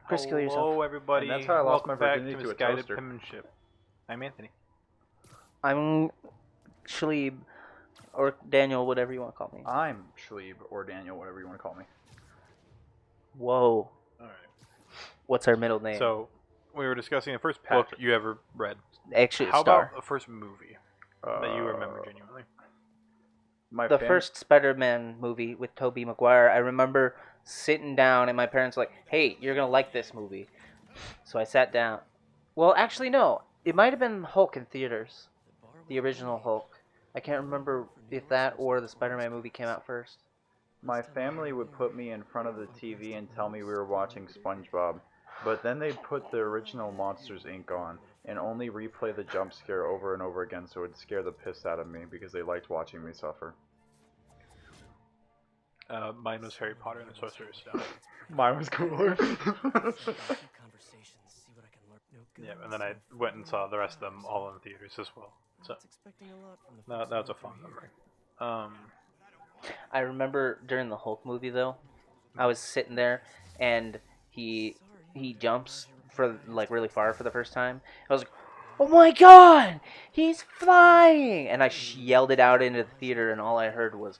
Chris, kill yourself. Hello, everybody. And that's how I lost Welcome my back virginity to to a Misguided toaster. Penmanship. I'm Anthony. I'm Schleeb, or Daniel, whatever you want to call me. I'm Schleeb, or Daniel, whatever you want to call me. Whoa. Alright. What's our middle name? So, we were discussing the first book Patrick. you ever read. Actually, a How star. about the first movie that you remember genuinely? The first Spider-Man movie with Tobey Maguire. I remember sitting down and my parents were like, "Hey, you're gonna like this movie." So I sat down. Well, actually, no. It might have been Hulk in theaters, the original Hulk. I can't remember if that or the Spider-Man movie came out first. My family would put me in front of the TV and tell me we were watching SpongeBob, but then they'd put the original Monsters Inc. on and only replay the jump scare over and over again, so it would scare the piss out of me because they liked watching me suffer. Mine was Harry Potter and the Sorcerer's Stone. Mine was cooler. Yeah, and then I went and saw the rest of them all in the theaters as well. So that was a fun memory. I remember during the Hulk movie though, I was sitting there and he jumps for like really far for the first time. I was like, "Oh my god, he's flying!" And I yelled it out into the theater, and all I heard was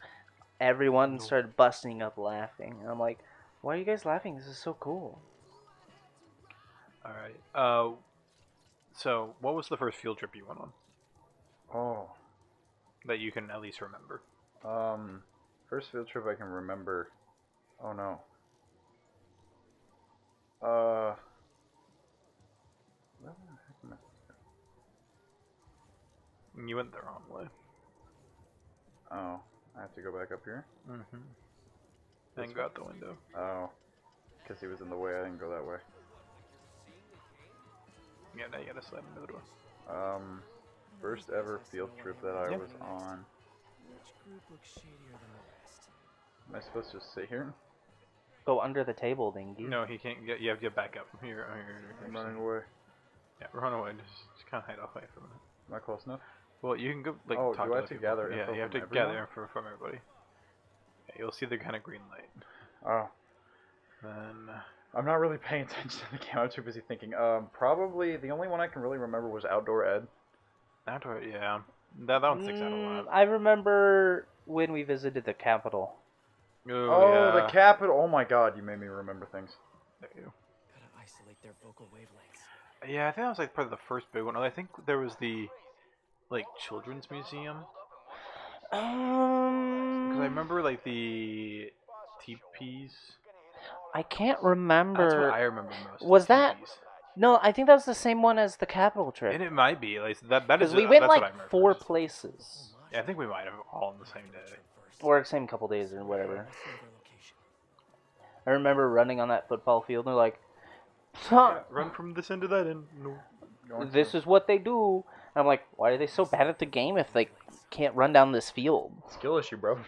everyone started busting up laughing. And I'm like, "Why are you guys laughing? This is so cool." All right. So what was the first field trip you went on Oh. that you can at least remember? First field trip I can remember. Oh no. Where the heck am You went the wrong way. Oh, I have to go back up here? Mm-hmm. And go out the window. Oh. Because he was in the way, I didn't go that way. Yeah, now you gotta slide into the door. First ever field trip that I was on. Am I supposed to sit here? Go under the table, dingy. No, he can't get. You have to get back up. Here. I'm running away. Yeah, run away. Just kind of hide away from it. Am I close enough? Well, you can go like. Oh, talk do I to have to people. gather Yeah, info you have from to everyone? gather info from everybody. Yeah, you'll see the kind of green light. Oh. Then. I'm not really paying attention to the game. I'm too busy thinking. Probably the only one I can really remember was Outdoor Ed. Outdoor, yeah. That one sticks out a lot. I remember when we visited the Capitol. Oh, yeah. the Capitol. Oh my god, you made me remember things. There you go. Yeah, I think that was like probably the first big one. I think there was the like children's museum. Because I remember like the teepees. I can't remember. That's what I remember most. Was that? teepees. No, I think that was the same one as the Capitol trip. And it might be like that. Because we went that's what I like remember. 4 places. Yeah, I think we might have all on the same day. Or same couple days or whatever. I remember running on that football field and they're like, Yeah, run from this end to that end. No. this is what they do. And I'm like, why are they so bad at the game if they can't run down this field? Skill issue, bro.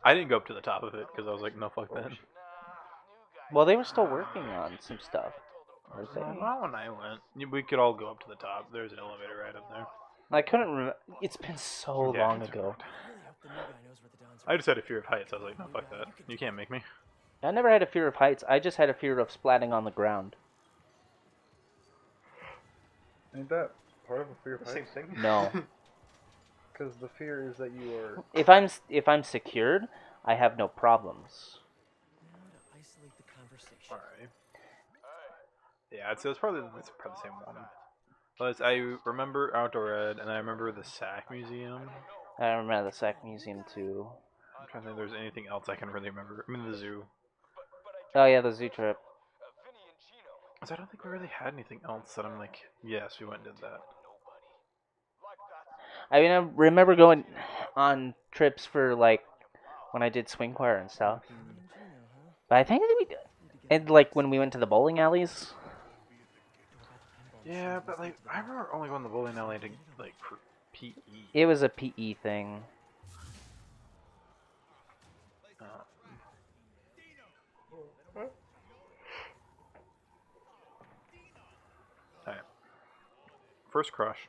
I didn't go up to the top of it because I was like, no, fuck that. Well, they were still working on some stuff. weren't they? Not when I went. We could all go up to the top. There's an elevator right up there. I couldn't remember. It's been so Yeah, long it's ago. I just had a fear of heights. I was like, no, fuck that. You can't make me. I never had a fear of heights. I just had a fear of splatting on the ground. Ain't that part of a fear of Same heights? thing. No. Because the fear is that you are... If I'm secured, I have no problems. Alright. Yeah, it's probably the same one. But I remember Outdoor Ed, and I remember the SAC Museum. I remember the SAC Museum too. I'm trying to think if there's anything else I can really remember. I mean, the zoo. Oh yeah, the zoo trip. So I don't think we really had anything else that I'm like, yes, we went and did that. I mean, I remember going on trips for like when I did swing choir and stuff. But I think that we and like when we went to the bowling alleys. Yeah, but like I remember only going to the bowling alley to like for PE. It was a PE thing. Alright. First crush.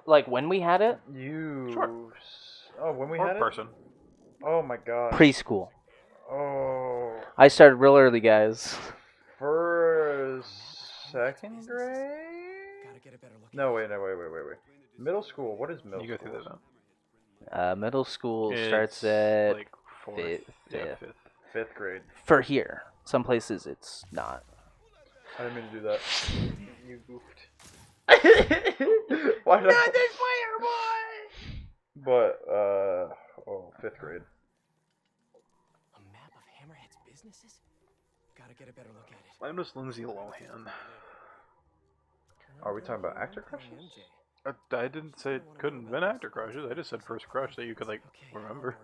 Like when we had it? You... Sure. Oh, when we Or had person. it? Oh my god. Preschool. Oh... I started real early, guys. For second grade? No, wait. Middle school. What is middle You go school? through that now. Middle school starts It's at like fourth. fifth. Yeah, fifth. Fifth grade. For here. Some places it's not. I didn't mean to do that. You goofed. Why not? Another fire boy! But fifth grade. A map of Hammerhead's businesses? Gotta get a better look at it. Mine was Lindsay Lohan. Are we talking about actor crushes? I didn't say it couldn't have been actor crushes. I just said first crush that you could like remember.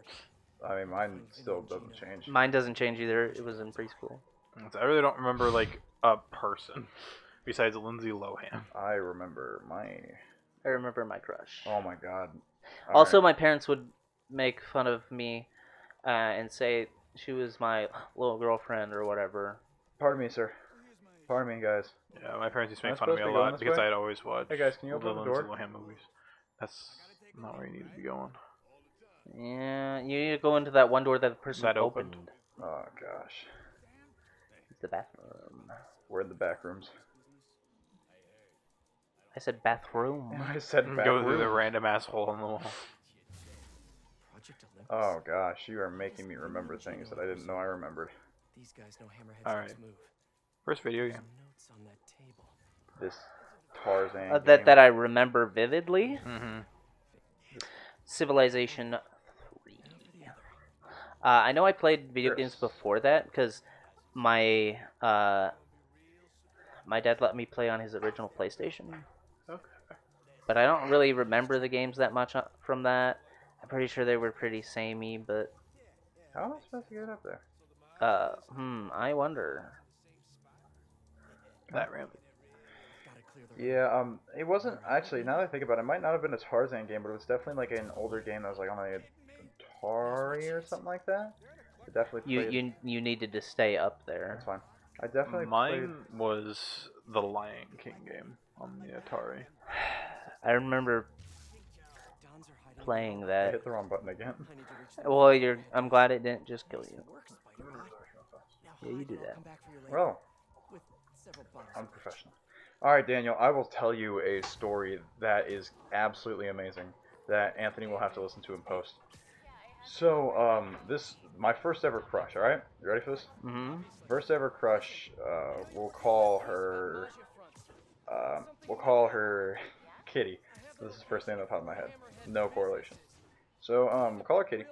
I mean, mine still doesn't change. Mine doesn't change either. It was in preschool. I really don't remember like a person besides Lindsay Lohan. I remember my. I remember my crush. Oh my god. Also, Alright. my parents would make fun of me and say she was my little girlfriend or whatever. Pardon me, sir. Pardon me, guys. Yeah, my parents used to Am I make fun of me supposed a to be going lot this because way? I'd always watch Hey, guys, can you the open the Lindsay door? Lohan movies. That's not where you need to be going. Yeah, you need to go into that one door that the person That opened. opened. Oh gosh. It's the bathroom. We're in the back rooms. I said bathroom. I said back Go through the rooms. random asshole in the wall. Project Olympus. Oh gosh, you are making me remember things that I didn't know I remembered. These guys know Hammerhead's Alright. next move. First video game. Some notes on that table. This Tarzan game. That I remember vividly. Mm-hmm. Civilization 3. I know I played video Chris. games before that because my my dad let me play on his original PlayStation, Okay. but I don't really remember the games that much from that. I'm pretty sure they were pretty samey, but How am I supposed to get up there? I wonder. That ramp. Gotta clear the Yeah, it wasn't actually. Now that I think about it, it might not have been a Tarzan game, but it was definitely like an older game that was like on a Atari or something like that. I definitely played. You needed to stay up there. That's fine. I definitely Mine was the Lion King game on the Atari. I remember Dons are hiding playing I that. hit the wrong button again. I need to reach them. Well, I'm glad it didn't just kill you. Works, Spider-Man. Yeah, you do that. Come back for you later. Well, With several bombs. unprofessional. All right, Daniel, I will tell you a story that is absolutely amazing that Anthony will have to listen to in post. So, my first ever crush. All right, you ready for this? Mm-hmm. First ever crush. We'll call her. We'll call her Kitty. This is the first name that popped in my head. No correlation. So, we'll call her Kitty.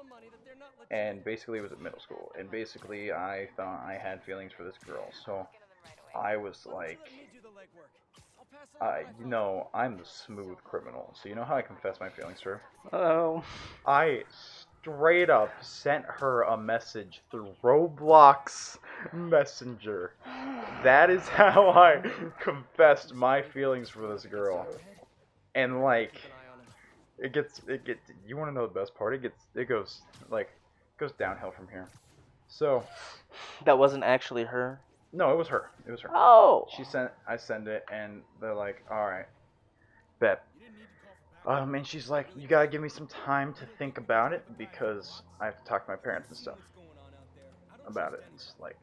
And basically, it was at middle school. And basically, I thought I had feelings for this girl. So, I was like, I'm the smooth criminal. So, you know how I confess my feelings to her? Oh. I straight up sent her a message through Roblox Messenger. That is how I confessed my feelings for this girl. And like, it gets. You want to know the best part? It goes downhill from here. So, That wasn't actually her. no, it was her. It was her. Oh. I send it, and they're like, all right, bet. And she's like, you gotta give me some time to think about it because I have to talk to my parents and stuff about it. It's like,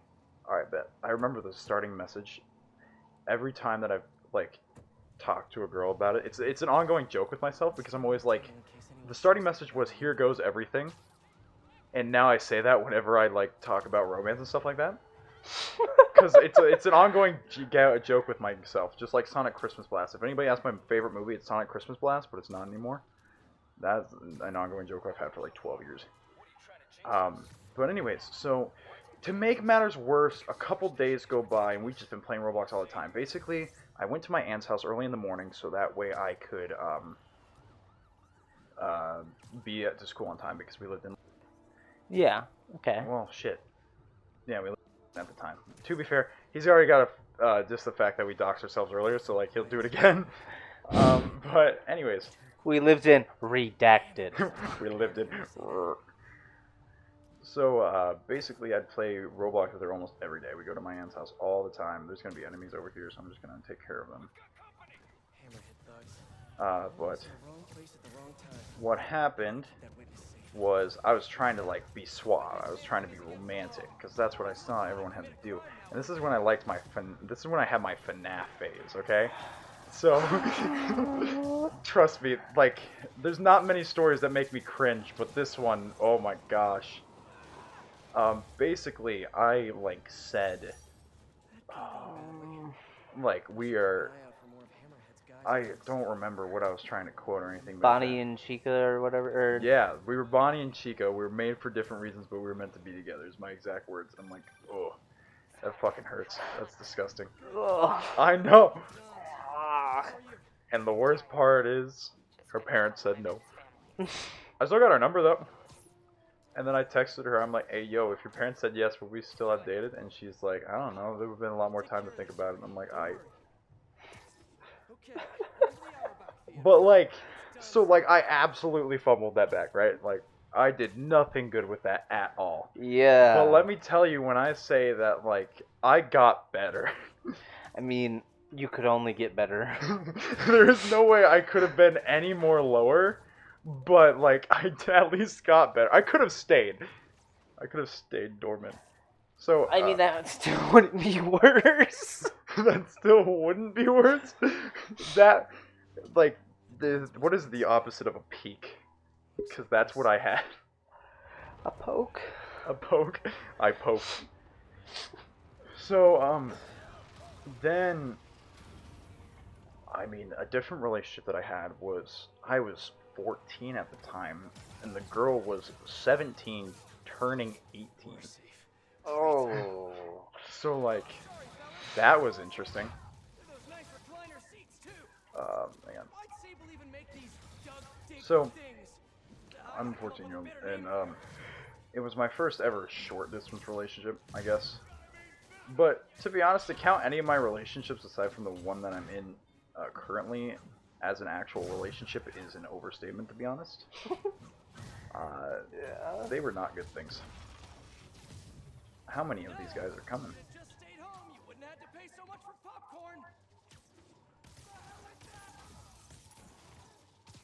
all right, bet. I remember the starting message. Every time that I've like talked to a girl about it, it's an ongoing joke with myself because I'm always like, the starting message was here goes everything, and now I say that whenever I like talk about romance and stuff like that. Because it's an ongoing joke with myself, just like Sonic Christmas Blast. If anybody asks my favorite movie, it's Sonic Christmas Blast, but it's not anymore. That's an ongoing joke I've had for like 12 years. But anyways, so to make matters worse, a couple days go by and we've just been playing Roblox all the time. Basically, I went to my aunt's house early in the morning so that way I could be at the school on time because we lived in. Yeah. Okay. Well, shit. Yeah, we lived at the time. To be fair, he's already got just the fact that we doxed ourselves earlier, so like he'll do it again. But anyways, We lived in redacted. we lived in. So basically, I'd play Roblox with her almost every day. We go to my aunt's house all the time. There's gonna be enemies over here, so I'm just gonna take care of them. Hammerhead thugs. But The wrong place at the wrong time. what happened That way to safety. was I was trying to like be suave. I was trying to be romantic because that's what I saw everyone had to do. And this is when I liked this is when I had my FNAF phase. Okay, so trust me, like there's not many stories that make me cringe, but this one, oh my gosh. Basically, I like said, like we are. I don't remember what I was trying to quote or anything. But Bonnie and Chica or whatever. Or... Yeah, we were Bonnie and Chica. We were made for different reasons, but we were meant to be together. Is my exact words. I'm like, oh, that fucking hurts. That's disgusting. Ugh. I know. Ah. And the worst part is, her parents said no. I still got her number though. And then I texted her. I'm like, hey, yo, if your parents said yes, would we still have dated? And she's like, I don't know. There would have been a lot more time to think about it. And I'm like, But like, so like I absolutely fumbled that back, right? Like I did nothing good with that at all. Yeah. But let me tell you, when I say that, like I got better. I mean, you could only get better. There is no way I could have been any more lower. But like I at least got better. I could have stayed. I could have stayed dormant. So I mean, that still wouldn't be worse. that still wouldn't be worse. That, like, what is the opposite of a peak? Because that's what I had. A poke? A poke. I poked. So, then, I mean, a different relationship that I had was, I was 14 at the time, and the girl was 17, turning 18. Oh. So, like, that was interesting. Man. So, I'm a 14-year-old, and it was my first ever short-distance relationship, I guess. But to be honest, to count any of my relationships aside from the one that I'm in currently as an actual relationship is an overstatement, to be honest. Yeah. They were not good things. How many of these guys are coming?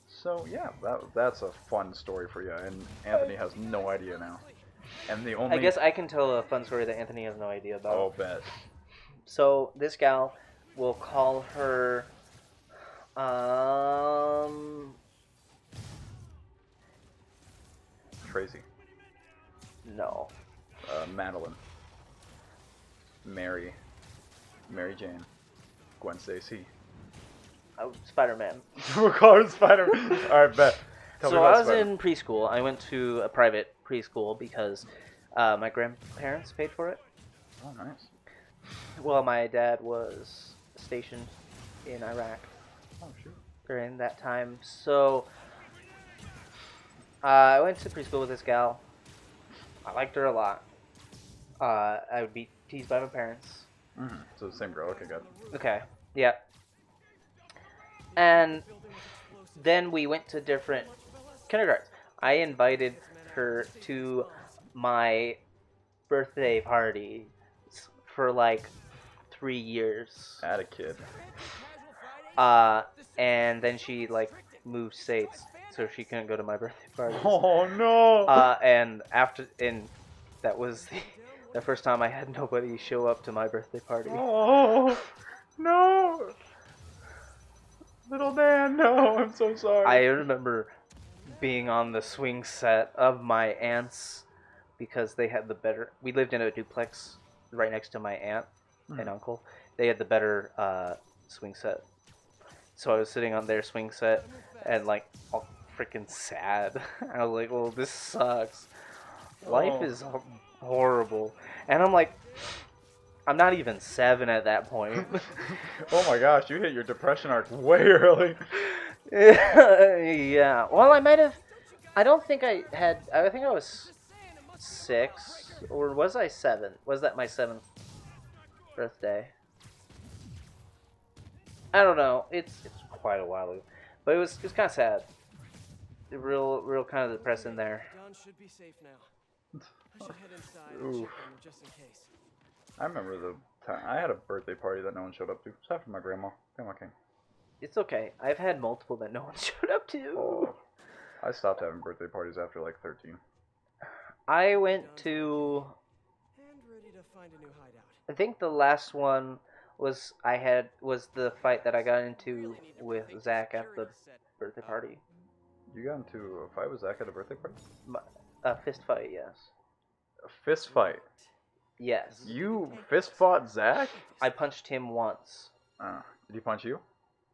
So yeah, that's a fun story for you, and Anthony has no idea now. And the only I guess I can tell a fun story that Anthony has no idea about. Oh, bet. So this gal, we'll call her, Tracy. no. Madeline. Mary Jane. Gwen Stacy. Spider-Man. We'll call her Spider-Man. Alright, bet. Tell me So about I was Spider-Man. in preschool. I went to a private preschool because my grandparents paid for it. Oh, nice. Well, my dad was stationed in Iraq Oh, shoot. during that time. So I went to preschool with this gal. I liked her a lot. I would be teased by my parents. Mm-hmm. So the same girl. Okay, good. Okay, yeah. And then we went to different kindergartens. I invited her to my birthday party for like 3 years. Add a kid. And then she like moved states, so she couldn't go to my birthday party. Oh, no! And that was the first time I had nobody show up to my birthday party. Oh, no! Little Dan, no, I'm so sorry. I remember being on the swing set of my aunts because they had the better. We lived in a duplex right next to my aunt and uncle. They had the better swing set. So I was sitting on their swing set and like all freaking sad. I was like, well, this sucks. Life is horrible. And I'm like, I'm not even 7 at that point. Oh my gosh, you hit your depression arc way early. Yeah. Well, I might have. I don't think I had. I think I was 6, or was I 7? Was that my 7th birthday? I don't know. It's quite a while ago, but it was kind of sad. Real kind of depressing there. John should be safe now. I should head inside and Oof. check on him just in case. I remember the time I had a birthday party that no one showed up to, except for my grandma. Grandma came. It's okay. I've had multiple that no one showed up to. Oh. I stopped having birthday parties after like 13. I went to. And ready to find a new hideout. I think the last one was the fight that I got into with Zach at the birthday party. You got into a fight with Zach at a birthday party? A fist fight, yes. A fist fight. Yes. You fist fought Zach? I punched him once. Did he punch you?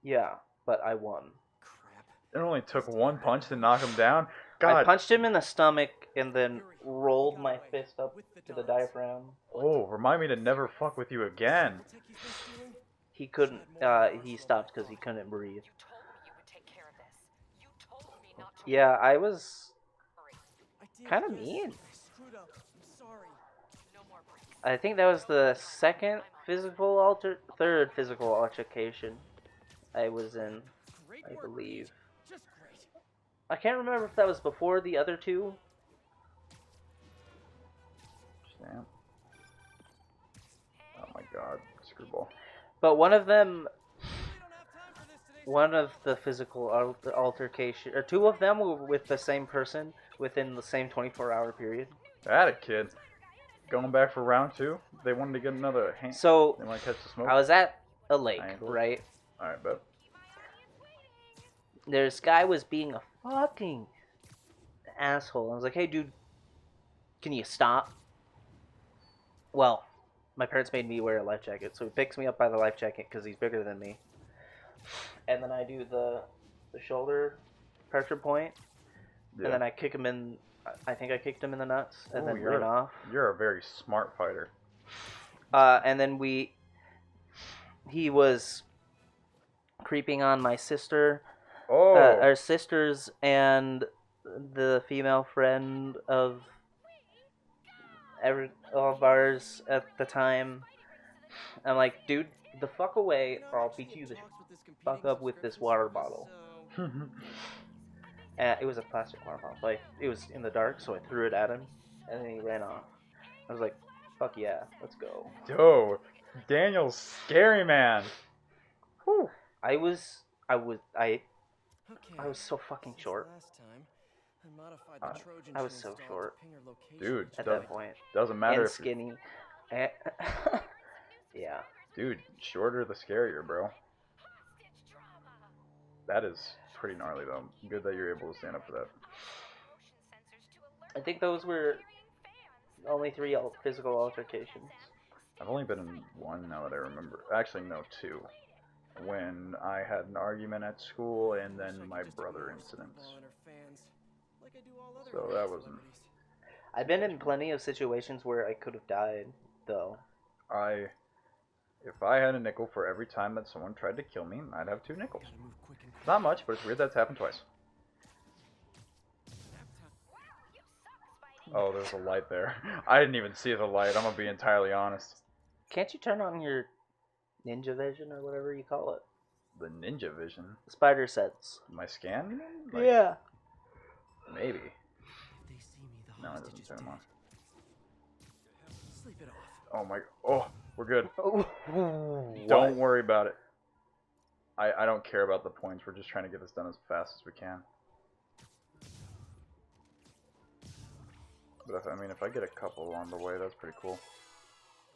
Yeah, but I won. Crap. It only took one punch to knock him down. I God. punched him in the stomach and then rolled my fist up to the diaphragm. Oh, remind me to never fuck with you again. He couldn't. He stopped because he couldn't breathe. Yeah, I was kind of mean. I think that was the third physical altercation I was in, I believe. I can't remember if that was before the other two. Damn. Oh my god, screwball. But one of the physical altercation, or two of them were with the same person within the same 24-hour period. That a kid. Going back for round 2. They wanted to get another hand. So They want to catch the smoke. I was at a lake, Triangle. right? Alright, bet. This guy was being a fucking asshole. I was like, hey, dude, can you stop? Well, my parents made me wear a life jacket, so he picks me up by the life jacket because he's bigger than me. And then I do the shoulder pressure point, Yeah. and then I kick him in. I think I kicked him in the nuts, and then you're ran off. You're a very smart fighter. And then he was creeping on my sister, Oh. our sisters, and the female friend of all of ours at the time. I'm like, dude, the fuck away, or I'll beat you the fuck up with this water bottle. It was a plastic water bottle. Like, it was in the dark, so I threw it at him, and then he ran off. I was like, fuck yeah, let's go. Yo, Daniel's scary, man. Whew. I was so fucking short. I was so short. Dude, At that point. Doesn't matter And if skinny. Yeah. Dude, shorter the scarier, bro. That is pretty gnarly, though. Good that you're able to stand up for that. I think those were only 3 physical altercations. I've only been in one now that I remember. Actually, no, 2. When I had an argument at school and then my brother incidents. So that wasn't... I've been in plenty of situations where I could have died, though. If I had a nickel for every time that someone tried to kill me, I'd have 2 nickels. Not much, but it's weird that's happened twice. Oh, there's a light there. I didn't even see the light, I'm gonna be entirely honest. Can't you turn on your ninja vision or whatever you call it? The ninja vision? Spider sense. My scan, you mean? Like, Yeah. Maybe. No, it doesn't turn them on. Sleep it off. Oh my... Oh, we're good. Oh, Don't worry about it. I don't care about the points. We're just trying to get this done as fast as we can. But if I get a couple along the way, that's pretty cool.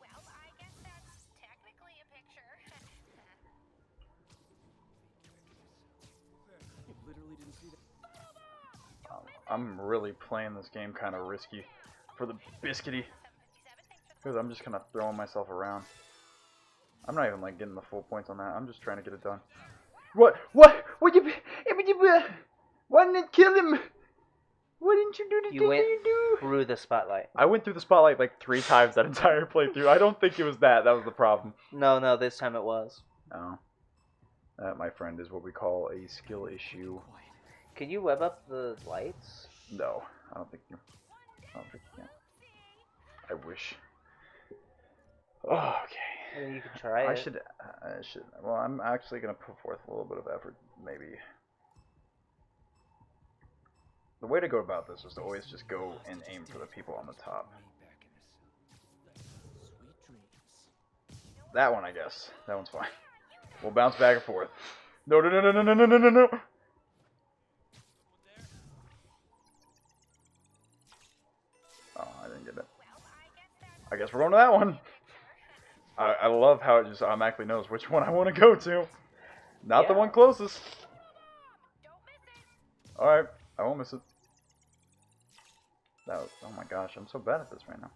Well, I guess that's technically a picture. Literally didn't see that. I'm really playing this game kind of risky for the biscuity. Because I'm just kind of throwing myself around. I'm not even like getting the full points on that. I'm just trying to get it done. What? What? What you? Why didn't it kill him? What didn't you do the You thing went you do? through the spotlight. I went through the spotlight like 3 times that entire playthrough. I don't think it was that. That was the problem. No, this time it was. No. That, my friend, is what we call a skill issue. Can you web up the lights? No, I don't think you can. I wish. Oh, okay. I mean, you can try it. I should. Well, I'm actually gonna put forth a little bit of effort, maybe. The way to go about this is to always just go and aim for the people on the top. That one, I guess. That one's fine. We'll bounce back and forth. No, no, no, no, no, no, no, no, no. I guess we're going to that one. I love how it just automatically knows which one I want to go to. Not the Yeah. one closest. Alright, I won't miss it. That was, oh my gosh, I'm so bad at this right now.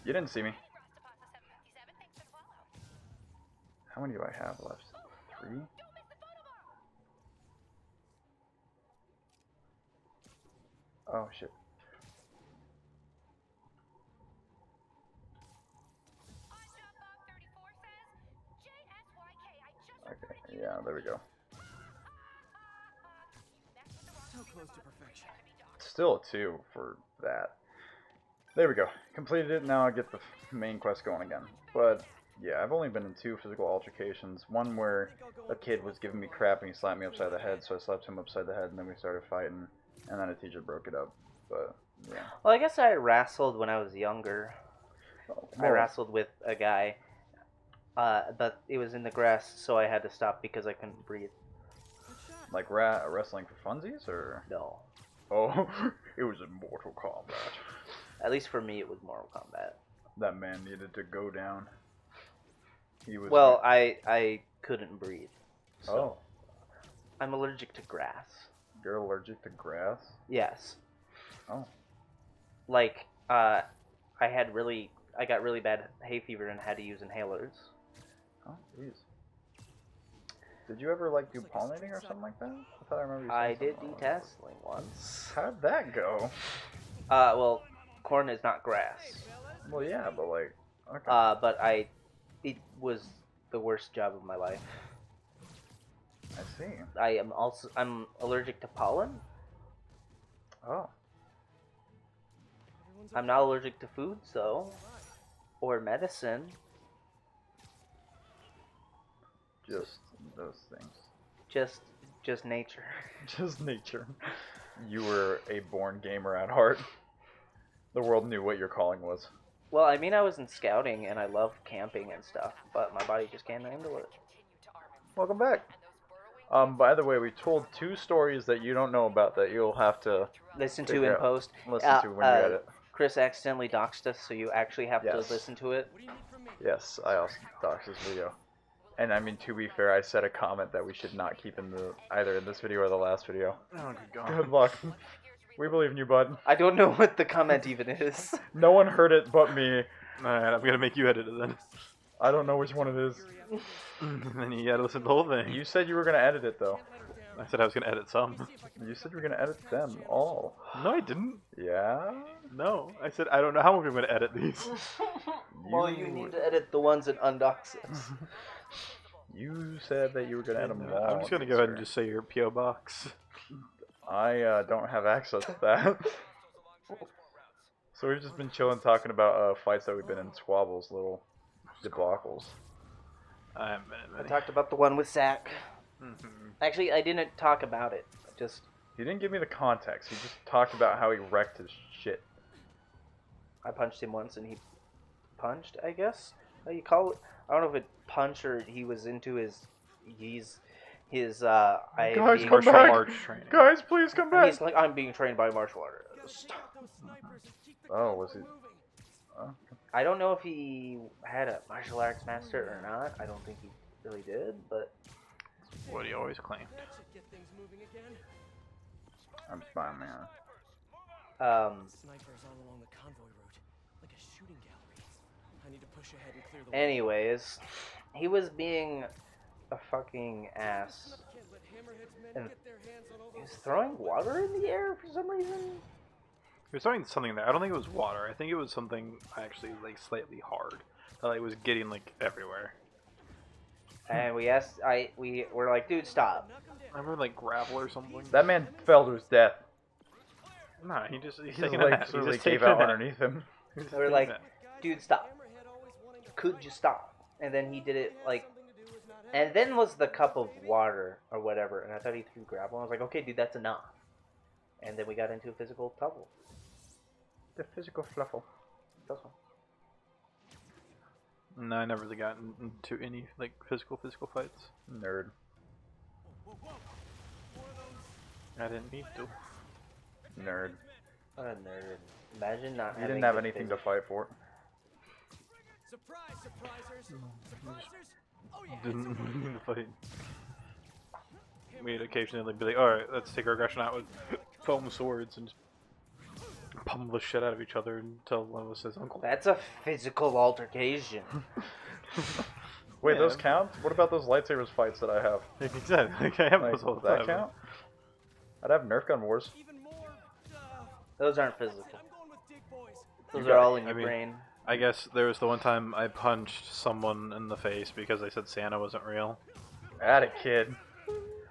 You didn't see me. How many do I have left? 3? Oh shit. Okay, yeah, there we go. So close to perfection. Still a 2 for that. There we go. Completed it, now I get the main quest going again. But, yeah, I've only been in 2 physical altercations. One where a kid was giving me crap and he slapped me upside the head, so I slapped him upside the head and then we started fighting. And then a teacher broke it up. But, yeah. Well, I guess I wrestled when I was younger. Oh, I wrestled with a guy, but it was in the grass, so I had to stop because I couldn't breathe. like wrestling for funsies, or? No. Oh, it was in Mortal Kombat. At least for me, it was Mortal Kombat. That man needed to go down. He was. Well, I couldn't breathe. So Oh, I'm allergic to grass. you're allergic to grass? Yes. Oh. Like, I got really bad hay fever and had to use inhalers. Oh, jeez. Did you ever like do pollinating or something like that? I thought I remember you saying I did something like detasseling once. that. How'd that go? Well, corn is not grass. Well, yeah, but like, okay. But it was the worst job of my life. I see. I'm allergic to pollen. Oh, I'm not allergic to foods though, or medicine. just those things. Just nature. Just nature. You were a born gamer at heart. The world knew what your calling was. Well, I mean, I was in scouting and I love camping and stuff, but my body just can't handle it. Welcome back. By the way, we told 2 stories that you don't know about that you'll have to Listen to figure in out. post. listen to when you edit. Chris accidentally doxed us, so you actually have Yes. to listen to it. What do you need from me? Yes, I also doxed this video. And I mean, to be fair, I said a comment that we should not keep in the either in this video or the last video. Oh, good God. Good luck. We believe in you, bud. I don't know what the comment even is. No one heard it but me. Alright, I'm gonna make you edit it then. I don't know which one it is. And then you gotta listen to the whole thing. You said you were gonna edit it though. I said I was gonna edit some. You said you were gonna edit them all. No, I didn't. Yeah. No, I said I don't know how I'm gonna edit these. Well, you need to edit the ones that undox us. You said that you were gonna edit them all. I'm just gonna go ahead and just say your PO box. I don't have access to that. So we've just been chilling, talking about fights that we've been in, squabbles, little debacles. I haven't been in I many. talked about the one with Zach. Mhm. Actually, I didn't talk about it. Just He didn't give me the context. He just talked about how he wrecked his shit. I punched him once and he punched, I guess. How you call it? I don't know if it punch or he was into his Guys, being, come Martial back! arts training. Guys, please come back! he's like, I'm being trained by a martial artist. Oh, was he? Oh. I don't know if he had a martial arts master or not. I don't think he really did, but What he always claimed. That should get things moving again. I'm spying, man. Snipers all along the convoy route, like a shooting gallery. I need to push ahead and clear the way. anyways, he was being a fucking ass. Can't let Hammerhead's men And get their hands on all he was those throwing water in the air for some reason. There's something there. I don't think it was water. I think it was something actually like slightly hard. That like was getting like everywhere. And we were like, dude, stop. I remember like gravel or something. That man fell to his death. Nah, he's He taking a nap. He's literally just gave taking a out nap. underneath him. He's just We were taking a like, nap. dude, stop. Hammerhead always wanting to Could you stop? And then he did it like, something to do with not and then was the cup of water or whatever. And I thought he threw gravel. I was like, okay, dude, that's enough. And then we got into a physical trouble. The physical fluffle. No, I never really got into any like physical fights. Nerd. I didn't need to. Nerd. What a nerd. Imagine not You having didn't have the anything to physics. fight for. Surprise, surprisers! Surprisers! Oh yeah, Didn't it's a mean to fight. We'd occasionally like, be like, alright, let's take our aggression out with foam swords and just pummel the shit out of each other until one of us says uncle. That's a physical altercation. Wait, Yeah. those count? What about those lightsabers fights that I have? Exactly. Like, I have Like, those all does the that time. count? I'd have Nerf gun wars. even more. Those aren't physical. I'm going with Dig Boys. Those You are got all it. in I your mean- brain. I guess there was the one time I punched someone in the face because they said Santa wasn't real. At it, kid.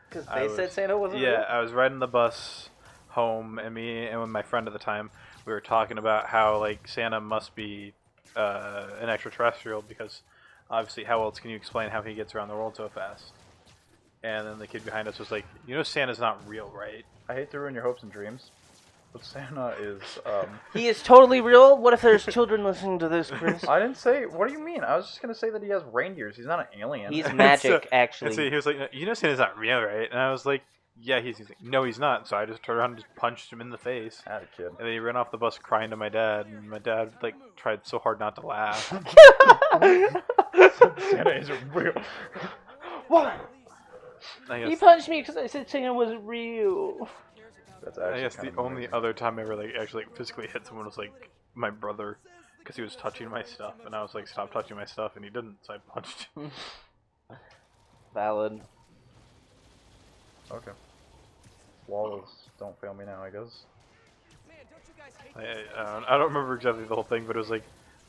Because I they said was- Santa wasn't Yeah, real? I was riding the bus home, and me and my friend at the time, we were talking about how like Santa must be an extraterrestrial because obviously how else can you explain how he gets around the world so fast? And then the kid behind us was like, "You know Santa's not real, right?" I hate to ruin your hopes and dreams, but Santa is, He is totally real? What if there's children listening to this, Chris? I didn't say, what do you mean? I was just gonna say that he has reindeers. He's not an alien. He's magic, And actually. so he was like, "You know Santa's not real, right?" And I was like, "Yeah, he's." He's like, "No, he's not." So I just turned around and just punched him in the face. At it, kid. And then he ran off the bus crying to my dad, and my dad like tried so hard not to laugh. Santa is real. What? I He guess, punched me because I said Santa wasn't real. That's I actually guess kind the of only amazing. other time I ever like actually like, physically hit someone was like my brother, because he was touching my stuff, and I was like, "Stop touching my stuff," and he didn't, so I punched him. Valid. Okay. Walls don't fail me now, I guess. Man, don't you guys hate I don't remember exactly the whole thing, but it was like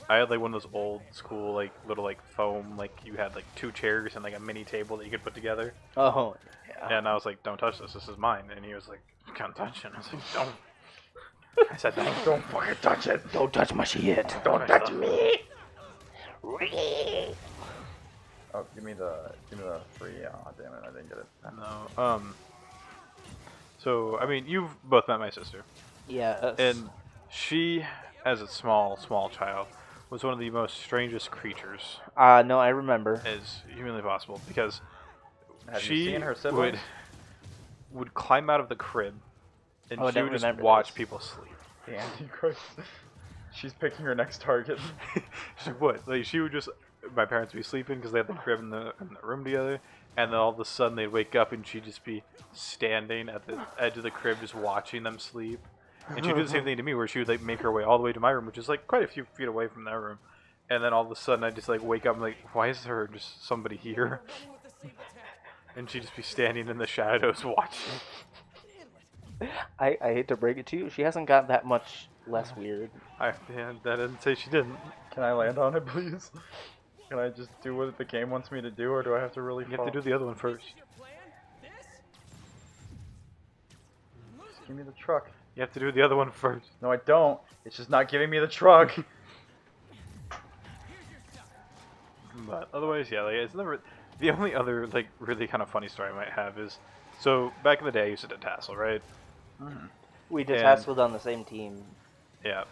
I had like one of those old school like little like foam, like you had like 2 chairs and like a mini table that you could put together. Oh, yeah. And I was like, "Don't touch this. This is mine." And he was like, "You can't touch it." And I was like, "Don't." I said, "No." Don't fucking touch it! Don't touch my shit. Don't touch me! Oh, give me the free. Oh, damn it, I didn't get it. No. So I mean, you've both met my sister, Yeah. and she, as a small child, was one of the most strangest creatures No, I remember. as humanly possible because Have she you seen her siblings? would climb out of the crib, and Oh, I she don't would just remember watch this. people sleep. The Antichrist. She's picking her next target. She would. Like, she would just. My parents would be sleeping because they had the crib in the room together, and then all of a sudden they'd wake up and she'd just be standing at the edge of the crib, just watching them sleep. And she'd do the same thing to me, where she would like make her way all the way to my room, which is like quite a few feet away from their room. And then all of a sudden I'd just like wake up and like, why is there just somebody here? with the same attack? And she'd just be standing in the shadows watching. I hate to break it to you. She hasn't got that much less weird. I didn't say she didn't. Can I land on it, please? Can I just do what the game wants me to do, or do I have to really You have to do the other one first. Your plan? This? Just give me the truck. You have to do the other one first. No, I don't. It's just not giving me the truck. But otherwise, yeah, like it's never. The only other like really kind of funny story I might have is, so back in the day I used to tassel, right? We just And- hassled on the same team. Yeah.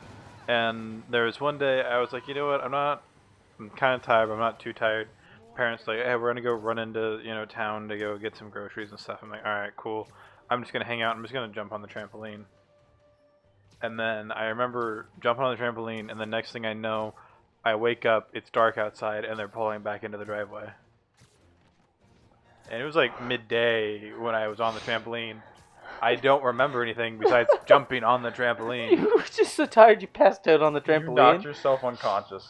And there was one day I was like, you know what? I'm kind of tired, but I'm not too tired. Parents like, hey, we're gonna go run into town to go get some groceries and stuff. I'm like, all right, cool. I'm just gonna hang out. I'm just gonna jump on the trampoline. And then I remember jumping on the trampoline, and the next thing I know, I wake up. It's dark outside, and they're pulling back into the driveway. And it was like midday when I was on the trampoline. I don't remember anything besides jumping on the trampoline. You were just so tired you passed out on the You knocked trampoline. yourself unconscious.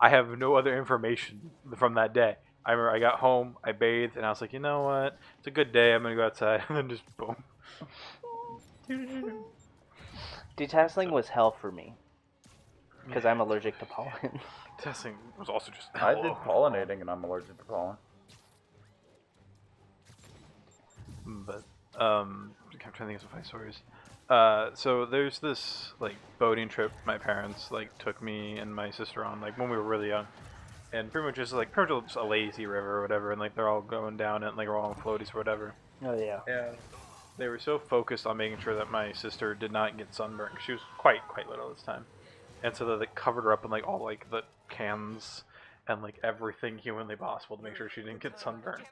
I have no other information from that day. I remember I got home, I bathed, and I was like, you know what? It's a good day. I'm gonna go outside, and then just boom. Detasseling was hell for me. Because I'm allergic to pollen. Testing was also just. I did pollinating, and I'm allergic to pollen. But I'm trying to think of some funny stories. So there's this like boating trip my parents like took me and my sister on like when we were really young, and pretty much just a lazy river or whatever, and like they're all going down it, and like we're all on floaties or whatever. Oh, yeah. And they were so focused on making sure that my sister did not get sunburned. She was quite little at this time, and so they covered her up in like all like the cans and like everything humanly possible to make sure she didn't get sunburned.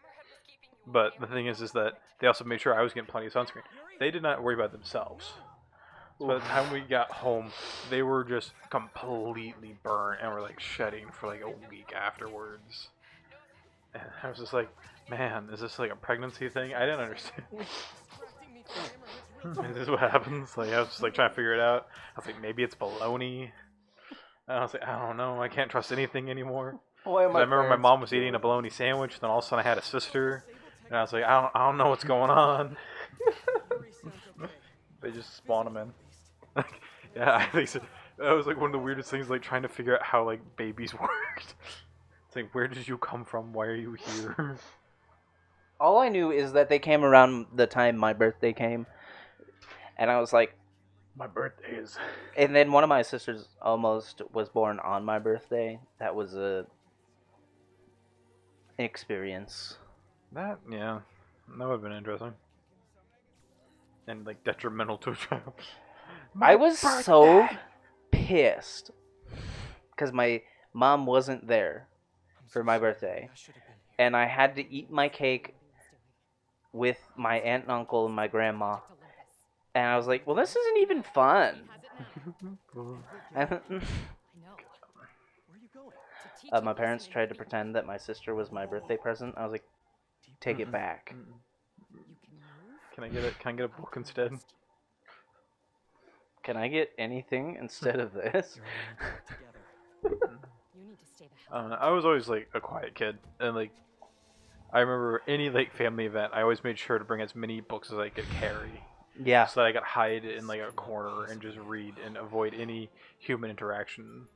But the thing is that they also made sure I was getting plenty of sunscreen. They did not worry about themselves. So by the time we got home, they were just completely burnt and were like shedding for like a week afterwards. And I was just like, man, is this like a pregnancy thing? I didn't understand. Is this what happens? Like, I was just like trying to figure it out. I was like, maybe it's baloney. And I was like, I don't know. I can't trust anything anymore. Why am 'Cause I remember my mom was eating a bologna sandwich, then all of a sudden I had a sister, and I was like, I don't know what's going on. They just spawn them in. Yeah, I think so. That was like one of the weirdest things, like trying to figure out how like babies worked. It's like, where did you come from? Why are you here? All I knew is that they came around the time my birthday came, and I was like, My birthday is. and then one of my sisters almost was born on my birthday. That was a experience. That would have been interesting. And like detrimental to a child. I was so pissed because my mom wasn't there for my birthday, and I had to eat my cake with my aunt and uncle and my grandma, and I was like, well, this isn't even fun. My parents tried to pretend that my sister was my birthday present. I was like, take it back. Can I get a book instead? Can I get anything instead of this? I was always like a quiet kid, and like I remember any like family event, I always made sure to bring as many books as I could carry, Yeah. so that I could hide in like a corner and just read and avoid any human interaction.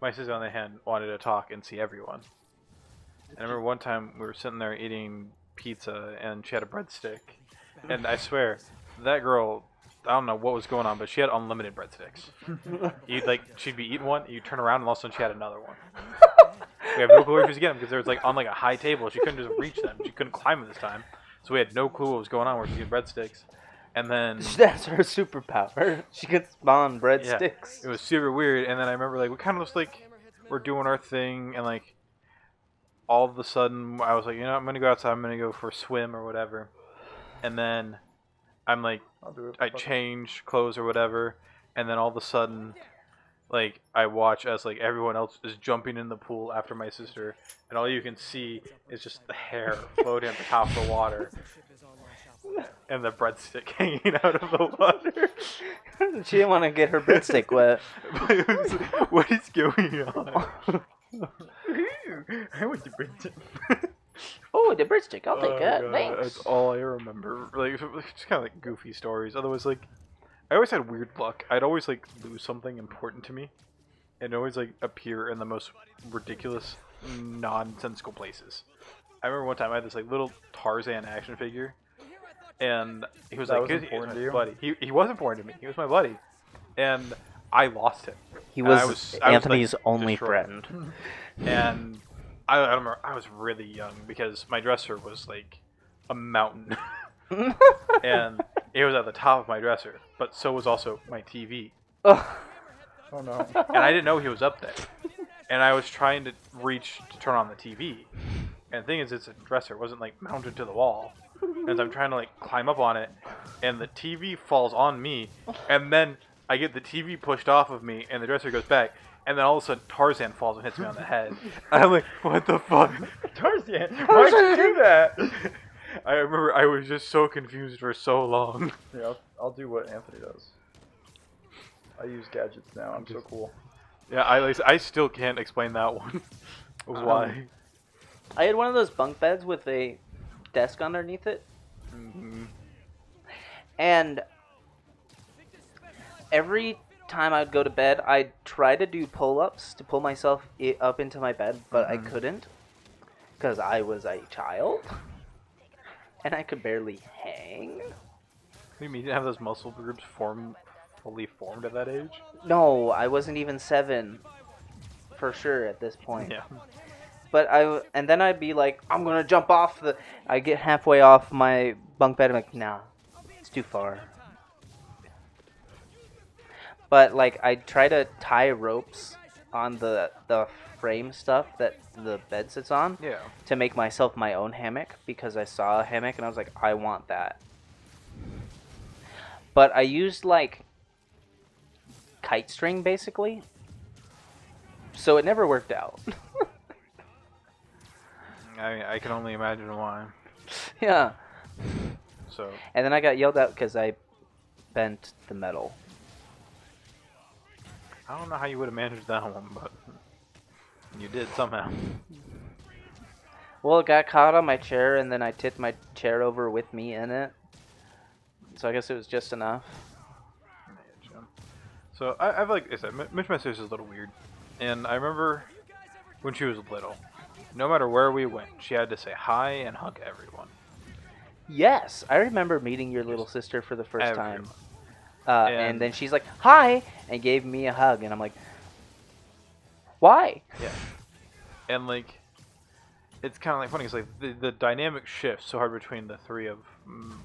My sister, on the other hand, wanted to talk and see everyone. And I remember one time we were sitting there eating pizza, and she had a breadstick, and I swear that girl, I don't know what was going on, but she had unlimited breadsticks. She'd be eating one, and you'd turn around, and all of a sudden she had another one. We have no clue where she was getting them because there was like on like a high table. She couldn't just reach them. She couldn't climb them this time, so we had no clue what was going on. Where she was eating breadsticks, and then That's her superpower. She could spawn breadsticks. it was super weird. And then I remember like we kind of just like we're doing our thing, and like all of a sudden I was like, I'm gonna go outside. I'm gonna go for a swim or whatever, and then I'm like. I'll do it. I change clothes or whatever, and then all of a sudden, like, I watch as, like, everyone else is jumping in the pool after my sister, and all you can see is just the hair floating at the top of the water, and the breadstick hanging out of the water. She didn't want to get her breadstick wet. But it was like, what is going on? I want to bring it. Oh, the breadstick. I'll take that. God, Thanks. that's all I remember. Like, just kind of like goofy stories. Otherwise, like, I always had weird luck. I'd always like lose something important to me, and always like appear in the most ridiculous, nonsensical places. I remember one time I had this like little Tarzan action figure, and he was That like, was he was important my to you? buddy. He was important to me. He was my buddy, and I lost him. He And was, I was, Anthony's like, only destroyed. friend. And I remember I was really young because my dresser was like a mountain. And it was at the top of my dresser, but so was also my TV. Oh no. And I didn't know he was up there. And I was trying to reach to turn on the TV. And the thing is, it's a dresser. It wasn't like mounted to the wall. And so I'm trying to like climb up on it, and the TV falls on me, and then I get the TV pushed off of me, and the dresser goes back. And then all of a sudden, Tarzan falls and hits me on the head. I'm like, what the fuck? Tarzan, why'd you do that? I remember I was just so confused for so long. Yeah, I'll do what Anthony does. I use gadgets now. I'm so cool. Yeah, I still can't explain that one. Why? I had one of those bunk beds with a desk underneath it. Mm-hmm. And every time I'd go to bed, I'd try to do pull-ups to pull myself up into my bed, but I couldn't because I was a child and I could barely hang. You mean you didn't have those muscle groups fully formed at that age? No, I wasn't even 7 for sure at this point. Yeah. But and then I'd be like, I'm gonna jump off the. I get halfway off my bunk bed. I'm like, nah, it's too far. But like, I'd try to tie ropes on the frame stuff that the bed sits on. Yeah. To make myself my own hammock because I saw a hammock and I was like, I want that. but I used like kite string basically, so it never worked out. I can only imagine why. Yeah. So And then I got yelled at because I bent the metal. I don't know how you would have managed that one, but you did somehow. Well, it got caught on my chair, and then I tipped my chair over with me in it. So I guess it was just enough. So I've like I said, Mitch my sister's a little weird, and I remember when she was little, no matter where we went, she had to say hi and hug everyone. Yes, I remember meeting your little sister for the first time. Everyone. And then she's like, hi, and gave me a hug. And I'm like, why? Yeah. And like, it's kind of like funny. It's like the dynamic shifts so hard between the three of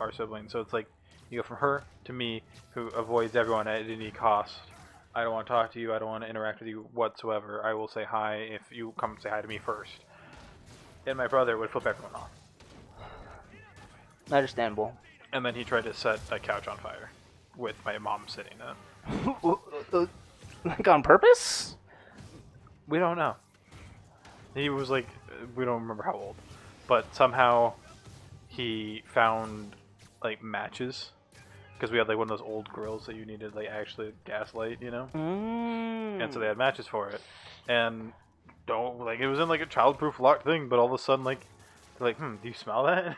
our siblings. So it's like you go from her to me, who avoids everyone at any cost. I don't want to talk to you. I don't want to interact with you whatsoever. I will say hi if you come say hi to me first. And my brother would flip everyone off. Understandable. And then he tried to set a couch on fire with my mom sitting in it. Like on purpose? We don't know. He was like, we don't remember how old, but somehow he found like matches because we had like one of those old grills that you needed like actually gaslight, you know. And so they had matches for it, and don't like it was in like a childproof locked thing, but all of a sudden like they're like, do you smell that?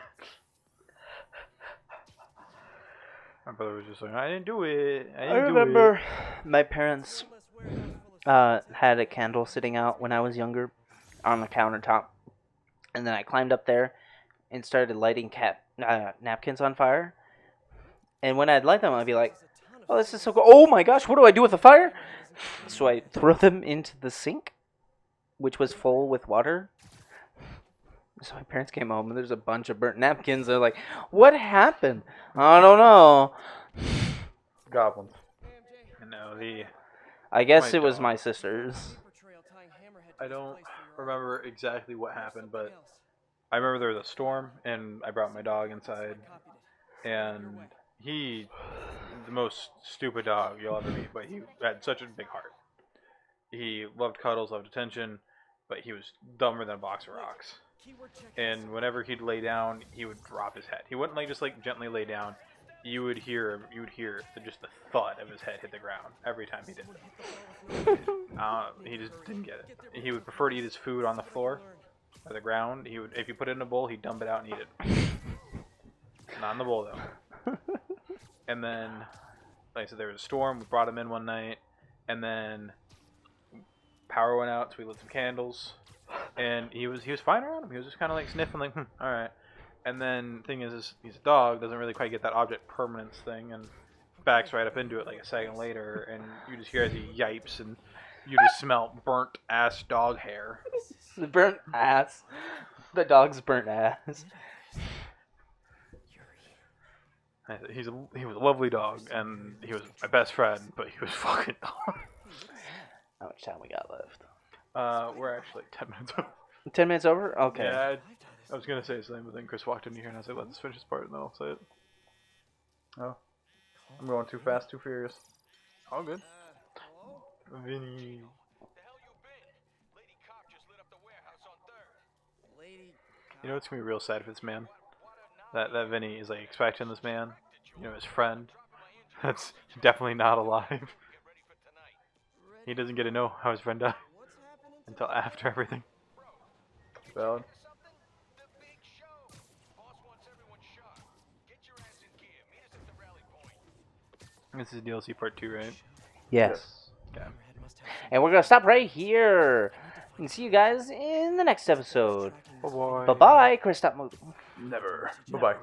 My brother was just like, I didn't do it. I remember my parents had a candle sitting out when I was younger on the countertop. And then I climbed up there and started lighting napkins on fire. And when I'd light them, I'd be like, oh, this is so cool. Oh my gosh, what do I do with the fire? So I throw them into the sink, which was full with water. So my parents came home and there's a bunch of burnt napkins. They're like, what happened? I don't know. Goblins. No, I guess My it was dog. my sister's. I don't remember exactly what happened, but I remember there was a storm, and I brought my dog inside, and he, the most stupid dog you'll ever meet, but he had such a big heart. He loved cuddles, loved attention, but he was dumber than a box of rocks. And whenever he'd lay down, he would drop his head. He wouldn't like just like gently lay down. You would hear just the thud of his head hit the ground every time he did it. He just didn't get it. He would prefer to eat his food on the floor or the ground. He would, if you put it in a bowl, he'd dump it out and eat it. Not in the bowl though. And then, like I said, there was a storm. We brought him in one night, and then power went out, so we lit some candles. And he was fine around him. He was just kind of like sniffing, like, all right. And then thing is he's a dog, doesn't really quite get that object permanence thing, and backs right up into it like a second later, and you just hear as he yipes, and you just smell burnt ass dog hair. The burnt ass. The dog's burnt ass. He was a lovely dog, and he was my best friend, but he was fucking dog. How much time we got left? We're actually 10 minutes over. 10 minutes over? Okay. Yeah, I was gonna say something, but then Chris walked in here, and I was like, let's finish this part, and then I'll say it. Oh. I'm going too fast, too furious. All good. Vinny. You know what's gonna be real sad if it's man? That Vinny is like expecting this man, you know, his friend. That's definitely not alive. He doesn't get to know how his friend died until after everything. Valid. This is DLC part 2, right? Yes. Okay. And we're going to stop right here. And see you guys in the next episode. Bye-bye. Bye-bye. Chris, stop moving. Never. Bye-bye.